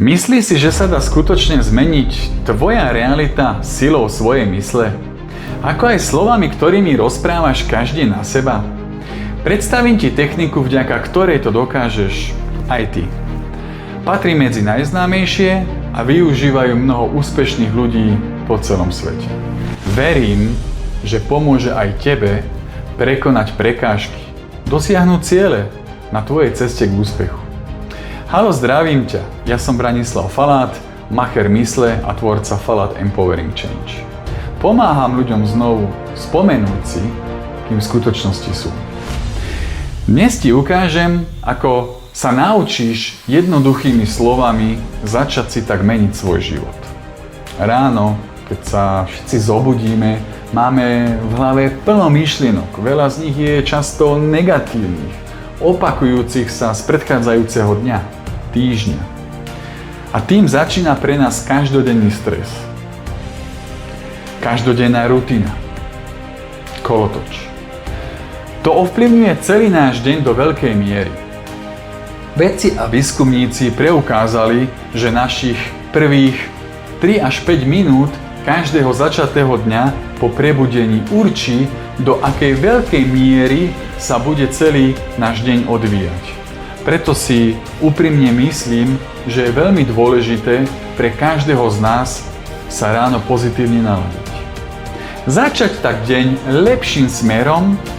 Myslíš si, že sa dá skutočne zmeniť tvoja realita silou svojej mysle? Ako aj slovami, ktorými rozprávaš každý na seba? Predstavím ti techniku, vďaka ktorej to dokážeš aj ty. Patrí medzi najznámejšie a využívajú mnoho úspešných ľudí po celom svete. Verím, že pomôže aj tebe prekonať prekážky, dosiahnuť ciele na tvojej ceste k úspechu. Haló, zdravím ťa, ja som Branislav Falát, macher mysle a tvorca Falát Empowering Change. Pomáham ľuďom znovu spomenúť si, kým v skutočnosti sú. Dnes ti ukážem, ako sa naučíš jednoduchými slovami začať si tak meniť svoj život. Ráno, keď sa všetci zobudíme, máme v hlave plno myšlienok. Veľa z nich je často negatívnych, opakujúcich sa z predchádzajúceho dňa, týždňa. A tým začína pre nás každodenný stres. Každodenná rutina. Kolotoč. To ovplyvňuje celý náš deň do veľkej miery. Vedci a výskumníci preukázali, že našich prvých 3 až 5 minút každého začatého dňa po prebudení určí, do akej veľkej miery sa bude celý náš deň odvíjať. Preto si úprimne myslím, že je veľmi dôležité pre každého z nás sa ráno pozitívne naladiť. Začať tak deň lepším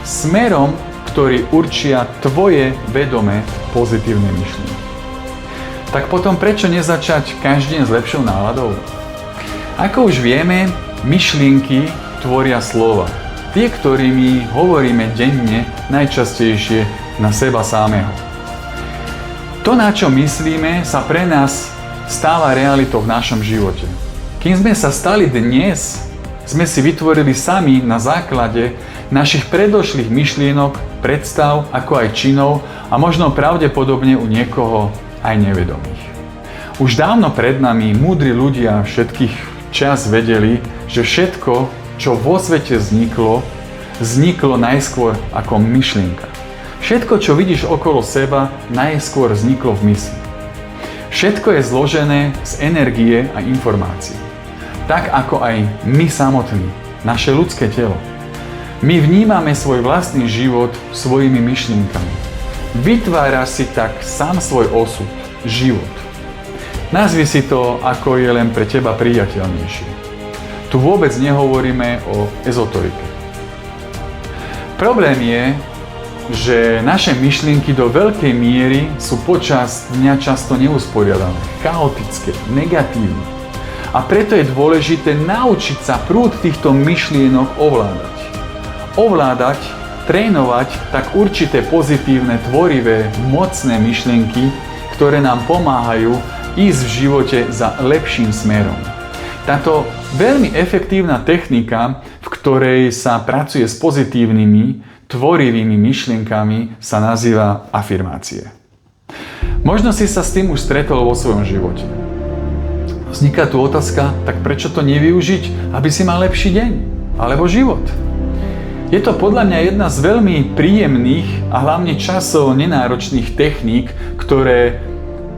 smerom, ktorý určia tvoje vedomé pozitívne myšlienky. Tak potom prečo nezačať každý deň s lepšou náladou? Ako už vieme, myšlienky tvoria slova. Tie, ktorými hovoríme denne najčastejšie na seba samého. To, na čo myslíme, sa pre nás stáva realitou v našom živote. Kým sme sa stali dnes, sme si vytvorili sami na základe našich predošlých myšlienok, predstav, ako aj činov a možno pravdepodobne u niekoho aj nevedomých. Už dávno pred nami múdri ľudia všetkých čas vedeli, že všetko, čo vo svete vzniklo najskôr ako myšlienka. Všetko, čo vidíš okolo seba, najskôr vzniklo v mysli. Všetko je zložené z energie a informácií. Tak ako aj my samotní, naše ľudské telo. My vnímame svoj vlastný život svojimi myšlienkami. Vytváraš si tak sám svoj osud, život. Nazvi si to, ako je len pre teba priateľnejšie. Tu vôbec nehovoríme o ezoterike. Problém je, že naše myšlienky do veľkej miery sú počas dňa často neusporiadané, chaotické, negatívne. A preto je dôležité naučiť sa prúd týchto myšlienok ovládať, trénovať tak určité pozitívne, tvorivé, mocné myšlienky, ktoré nám pomáhajú ísť v živote za lepším smerom. Táto veľmi efektívna technika, v ktorej sa pracuje s pozitívnymi, tvorivými myšlienkami, sa nazýva afirmácie. Možno si sa s tým už stretol vo svojom živote. Vzniká tu otázka, tak prečo to nevyužiť, aby si mal lepší deň alebo život? Je to podľa mňa jedna z veľmi príjemných a hlavne časovo nenáročných techník, ktoré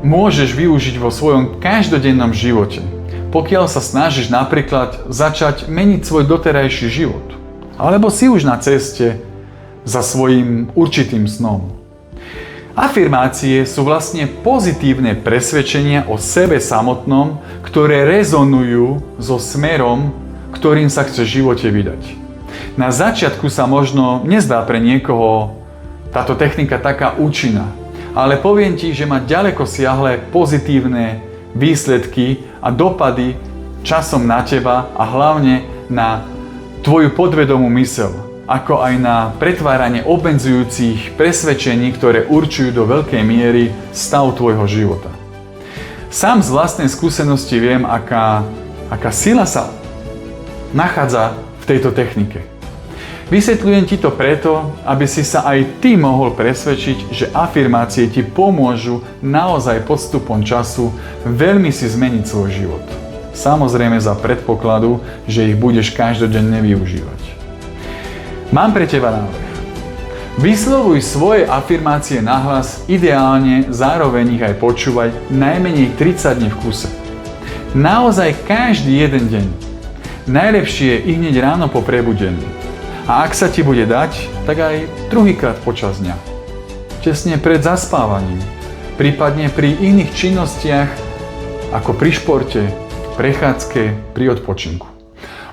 môžeš využiť vo svojom každodennom živote, pokiaľ sa snažíš napríklad začať meniť svoj doterajší život. Alebo si už na ceste za svojím určitým snom. Afirmácie sú vlastne pozitívne presvedčenia o sebe samotnom, ktoré rezonujú so smerom, ktorým sa chce v živote vydať. Na začiatku sa možno nezdá pre niekoho táto technika taká účinná, ale poviem ti, že má ďaleko siahle pozitívne výsledky a dopady časom na teba a hlavne na tvoju podvedomú myseľ, ako aj na pretváranie obmedzujúcich presvedčení, ktoré určujú do veľkej miery stav tvojho života. Sám z vlastnej skúsenosti viem, aká sila sa nachádza v tejto technike. Vysvetľujem ti to preto, aby si sa aj ty mohol presvedčiť, že afirmácie ti pomôžu naozaj postupom času veľmi si zmeniť svoj život. Samozrejme za predpokladu, že ich budeš každodenne využívať. Mám pre teba návrh. Vyslovuj svoje afirmácie nahlas, ideálne zároveň ich aj počúvaj najmenej 30 dní v kuse. Naozaj každý jeden deň. Najlepšie je i hneď ráno po prebudení. A ak sa ti bude dať, tak aj druhýkrát počas dňa. Tesne pred zaspávaním, prípadne pri iných činnostiach ako pri športe, prechádzke, pri odpočinku.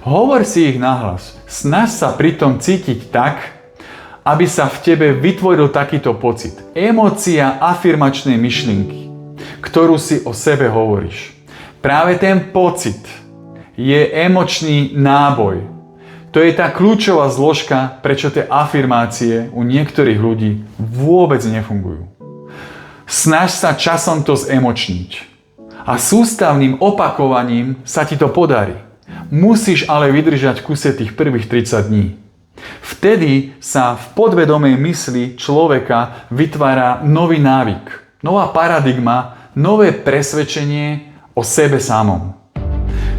Hovor si ich nahlas. Snaž sa pritom cítiť tak, aby sa v tebe vytvoril takýto pocit. Emócia afirmačnej myšlienky, ktorú si o sebe hovoríš. Práve ten pocit je emočný náboj. To je tá kľúčová zložka, prečo tie afirmácie u niektorých ľudí vôbec nefungujú. Snaž sa časom to zemočniť. A sústavným opakovaním sa ti to podarí. Musíš ale vydržať v kuse tých prvých 30 dní. Vtedy sa v podvedomej mysli človeka vytvára nový návyk, nová paradigma, nové presvedčenie o sebe samom.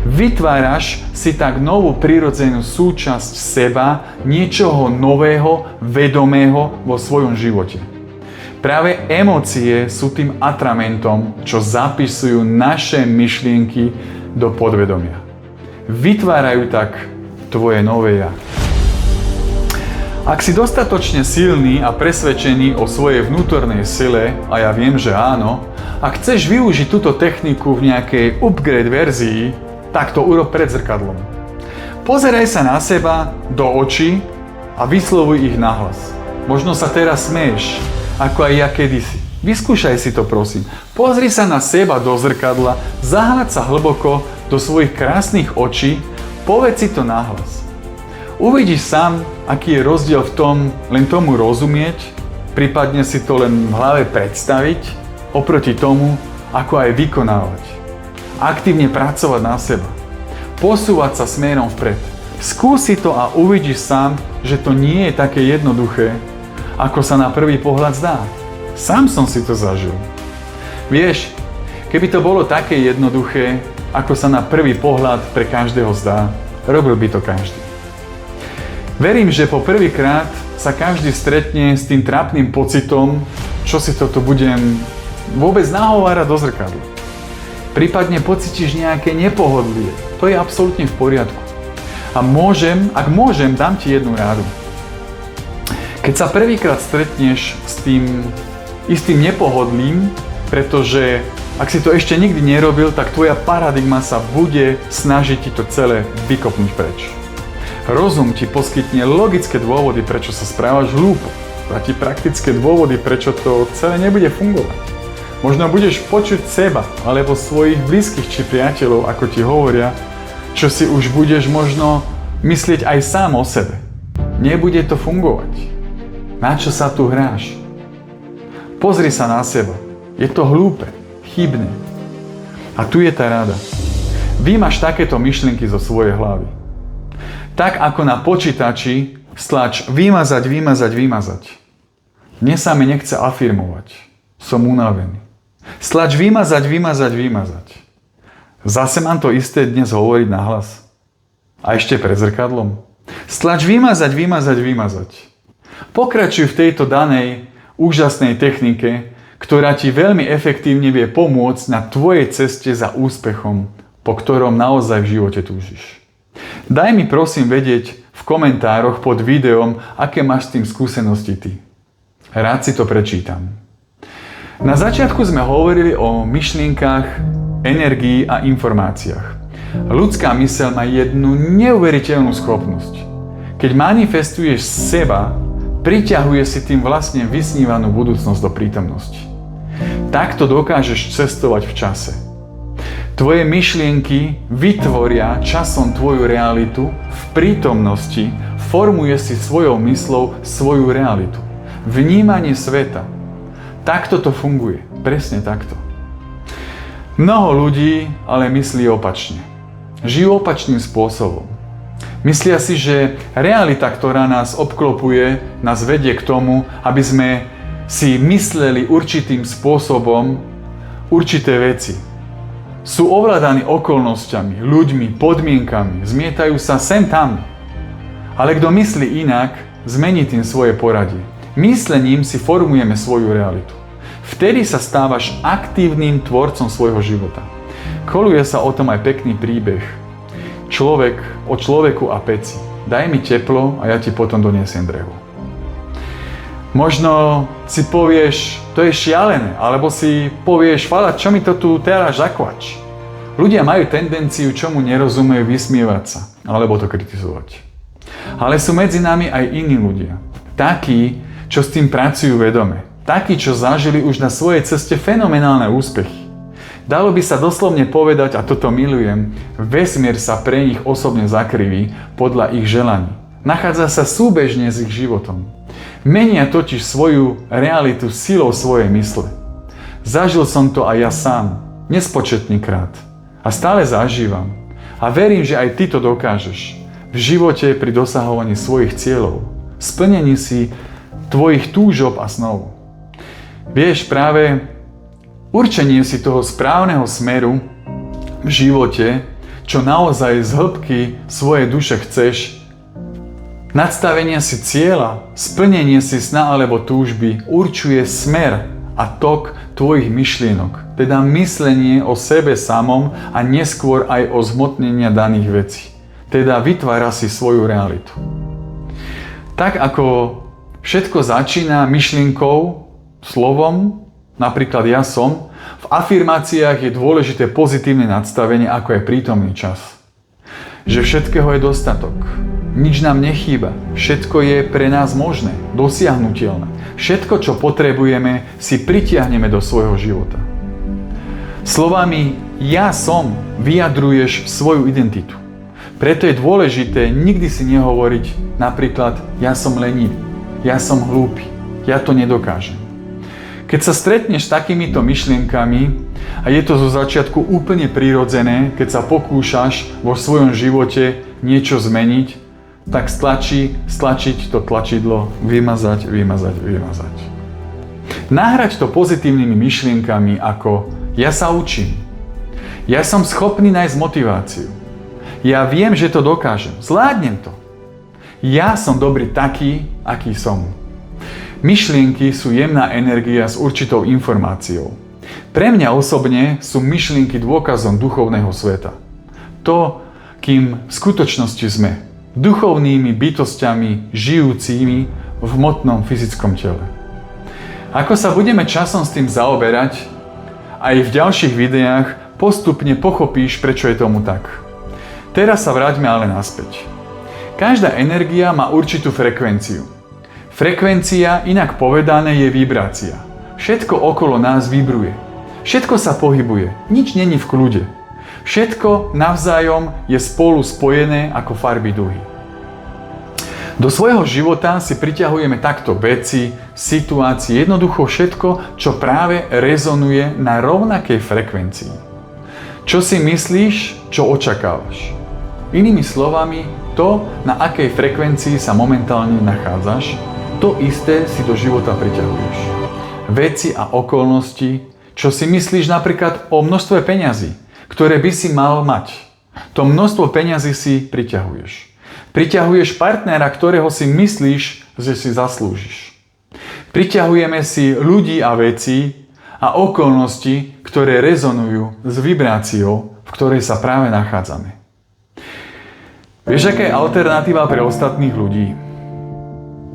Vytváraš si tak novú prirodzenú súčasť seba, niečoho nového, vedomého vo svojom živote. Práve emócie sú tým atramentom, čo zapisujú naše myšlienky do podvedomia. Vytvárajú tak tvoje nové ja. Ak si dostatočne silný a presvedčený o svojej vnútornej sile, a ja viem, že áno, a chceš využiť túto techniku v nejakej upgrade verzii, tak to urob pred zrkadlom. Pozeraj sa na seba, do očí a vyslovuj ich nahlas. Možno sa teraz smeješ, ako aj ja kedysi. Vyskúšaj si to, prosím. Pozri sa na seba do zrkadla, zahľaď sa hlboko do svojich krásnych očí, povedz si to nahlas. Uvidíš sám, aký je rozdiel v tom len tomu rozumieť, prípadne si to len v hlave predstaviť, oproti tomu, ako aj vykonávať. Aktívne pracovať na seba. Posúvať sa smerom vpred. Skúsi to a uvidíš sám, že to nie je také jednoduché, ako sa na prvý pohľad zdá. Sám som si to zažil. Vieš, keby to bolo také jednoduché, ako sa na prvý pohľad pre každého zdá, robil by to každý. Verím, že po prvýkrát sa každý stretne s tým trápnym pocitom, čo si toto budem vôbec nahovárať do zrkadla. Prípadne pocítiš nejaké nepohodlie. To je absolútne v poriadku. A ak môžem, dám ti jednu rádu. Keď sa prvýkrát stretneš s tým istým nepohodlím, pretože ak si to ešte nikdy nerobil, tak tvoja paradigma sa bude snažiť ti to celé vykopnúť preč. Rozum ti poskytne logické dôvody, prečo sa správaš hlúpo. Dá ti praktické dôvody, prečo to celé nebude fungovať. Možno budeš počuť seba, alebo svojich blízkych či priateľov, ako ti hovoria, čo si už budeš možno myslieť aj sám o sebe. Nebude to fungovať. Na čo sa tu hráš? Pozri sa na seba. Je to hlúpe, chybné. A tu je tá rada. Vymaž takéto myšlienky zo svojej hlavy. Tak ako na počítači stlač vymazať. Dnes sa mi nechce afirmovať. Som unavený. Stlač vymazať. Zase mám to isté dnes hovoriť nahlas. A ešte pred zrkadlom. Stlač vymazať. Pokračuj v tejto danej úžasnej technike, ktorá ti veľmi efektívne vie pomôcť na tvojej ceste za úspechom, po ktorom naozaj v živote túžiš. Daj mi prosím vedieť v komentároch pod videom, aké máš s tým skúsenosti ty. Rád si to prečítam. Na začiatku sme hovorili o myšlienkach, energii a informáciách. Ľudská myseľ má jednu neuveriteľnú schopnosť. Keď manifestuješ seba, priťahuje si tým vlastne vysnívanú budúcnosť do prítomnosti. Takto dokážeš cestovať v čase. Tvoje myšlienky vytvoria časom tvoju realitu, v prítomnosti formuje si svojou myslou svoju realitu. Vnímanie sveta. Takto to funguje. Presne takto. Mnoho ľudí ale myslí opačne. Žijú opačným spôsobom. Myslia si, že realita, ktorá nás obklopuje, nás vedie k tomu, aby sme si mysleli určitým spôsobom určité veci. Sú ovládaní okolnosťami, ľuďmi, podmienkami, zmietajú sa sem tam. Ale kto myslí inak, zmení tým svoje poradie. Myslením si formujeme svoju realitu. Vtedy sa stávaš aktívnym tvorcom svojho života. Koluje sa o tom aj pekný príbeh. O človeku a peci. Daj mi teplo a ja ti potom doniesiem drevo. Možno si povieš, to je šialené, alebo si povieš, Fala, čo mi to tu teraz zakvač? Ľudia majú tendenciu, čomu nerozumejú, vysmievať sa, alebo to kritizovať. Ale sú medzi nami aj iní ľudia. Takí, čo s tým pracujú vedome. Takí, čo zažili už na svojej ceste fenomenálne úspechy. Dalo by sa doslovne povedať, a toto milujem, vesmír sa pre nich osobne zakriví podľa ich želaní. Nachádza sa súbežne s ich životom. Menia totiž svoju realitu silou svojej mysle. Zažil som to aj ja sám, nespočetný krát. A stále zažívam. A verím, že aj ty to dokážeš. V živote pri dosahovaní svojich cieľov. Splnení si tvojich túžob a snov. Vieš, práve určenie si toho správneho smeru v živote, čo naozaj z hĺbky svojej duše chceš, nadstavenie si cieľa, splnenie si sna alebo túžby určuje smer a tok tvojich myšlienok, teda myslenie o sebe samom a neskôr aj o zhmotnenia daných vecí. Teda vytvára si svoju realitu. Tak ako všetko začína myšlienkou, slovom, napríklad ja som, v afirmáciách je dôležité pozitívne nadstavenie ako aj prítomný čas. Že všetkého je dostatok. Nič nám nechýba. Všetko je pre nás možné, dosiahnuteľné. Všetko, čo potrebujeme, si pritiahneme do svojho života. Slovami ja som vyjadruješ svoju identitu. Preto je dôležité nikdy si nehovoriť napríklad ja som lenivý, ja som hlúpy, ja to nedokážem. Keď sa stretneš s takýmito myšlienkami a je to zo začiatku úplne prirodzené, keď sa pokúšaš vo svojom živote niečo zmeniť, tak stlačiť to tlačidlo, vymazať. Nahrať to pozitívnymi myšlienkami ako ja sa učím, ja som schopný nájsť motiváciu, ja viem, že to dokážem, zvládnem to, ja som dobrý taký, aký som. Myšlienky sú jemná energia s určitou informáciou. Pre mňa osobne sú myšlienky dôkazom duchovného sveta. To, kým v skutočnosti sme. Duchovnými bytosťami žijúcimi v hmotnom fyzickom tele. Ako sa budeme časom s tým zaoberať, aj v ďalších videách postupne pochopíš, prečo je tomu tak. Teraz sa vráťme ale naspäť. Každá energia má určitú frekvenciu. Frekvencia, inak povedané, je vibrácia. Všetko okolo nás vibruje. Všetko sa pohybuje. Nič není v kľude. Všetko navzájom je spolu spojené ako farby duhy. Do svojho života si priťahujeme takto veci, situácie, jednoducho všetko, čo práve rezonuje na rovnakej frekvencii. Čo si myslíš, čo očakávaš? Inými slovami, to, na akej frekvencii sa momentálne nachádzaš, to isté si do života priťahuješ. Veci a okolnosti, čo si myslíš napríklad o množstve peňazí, ktoré by si mal mať. To množstvo peňazí si priťahuješ. Priťahuješ partnera, ktorého si myslíš, že si zaslúžiš. Priťahujeme si ľudí a veci a okolnosti, ktoré rezonujú s vibráciou, v ktorej sa práve nachádzame. Vieš, aká je alternatíva pre ostatných ľudí?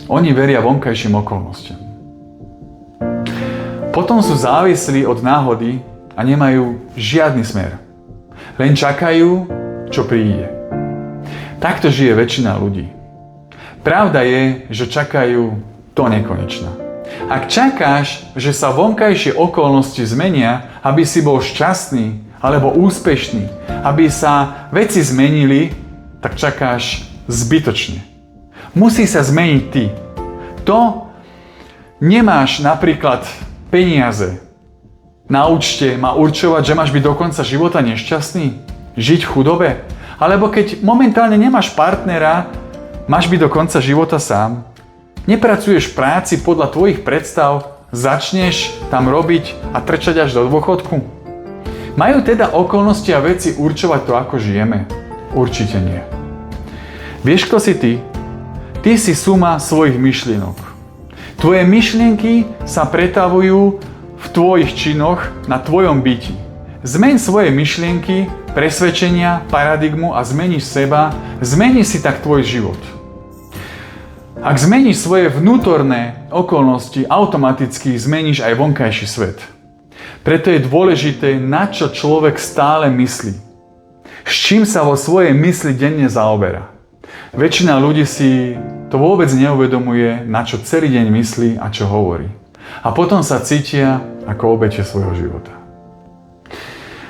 Oni veria vonkajším okolnostiam. Potom sú závislí od náhody a nemajú žiadny smer. Len čakajú, čo príde. Takto žije väčšina ľudí. Pravda je, že čakajú do nekonečna. Ak čakáš, že sa vonkajšie okolnosti zmenia, aby si bol šťastný alebo úspešný, aby sa veci zmenili, tak čakáš zbytočne. Musí sa zmeniť ty. To nemáš napríklad peniaze na účte má určovať, že máš byť do konca života nešťastný? Žiť v chudobe? Alebo keď momentálne nemáš partnera, máš byť do konca života sám? Nepracuješ v práci podľa tvojich predstav, začneš tam robiť a trčať až do dôchodku? Majú teda okolnosti a veci určovať to, ako žijeme? Určite nie. Vieš, kto si ty? Ty si suma svojich myšlienok. Tvoje myšlienky sa pretavujú v tvojich činoch na tvojom byti. Zmeň svoje myšlienky, presvedčenia, paradigmu a zmeníš seba, zmeníš si tak tvoj život. Ak zmeníš svoje vnútorné okolnosti, automaticky zmeníš aj vonkajší svet. Preto je dôležité, na čo človek stále myslí. S čím sa vo svojej mysli denne zaoberá. Väčšina ľudí si to vôbec neuvedomuje, na čo celý deň myslí a čo hovorí. A potom sa cítia ako obete svojho života.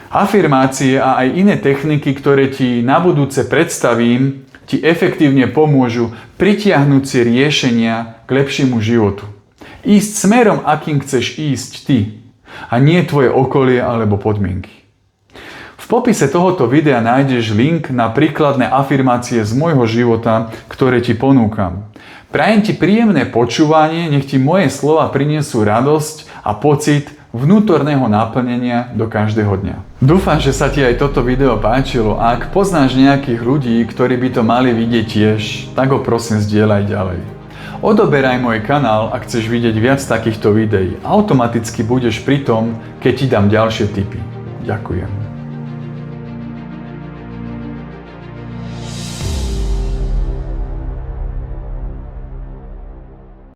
Afirmácie a aj iné techniky, ktoré ti na budúce predstavím, ti efektívne pomôžu pritiahnuť si riešenia k lepšiemu životu. Ísť smerom, akým chceš ísť ty, a nie tvoje okolie alebo podmienky. V popise tohoto videa nájdeš link na príkladné afirmácie z môjho života, ktoré ti ponúkam. Prajem ti príjemné počúvanie, nech ti moje slova prinesú radosť a pocit vnútorného naplnenia do každého dňa. Dúfam, že sa ti aj toto video páčilo a ak poznáš nejakých ľudí, ktorí by to mali vidieť tiež, tak ho prosím zdieľaj ďalej. Odoberaj môj kanál, ak chceš vidieť viac takýchto videí. Automaticky budeš pri tom, keď ti dám ďalšie tipy. Ďakujem.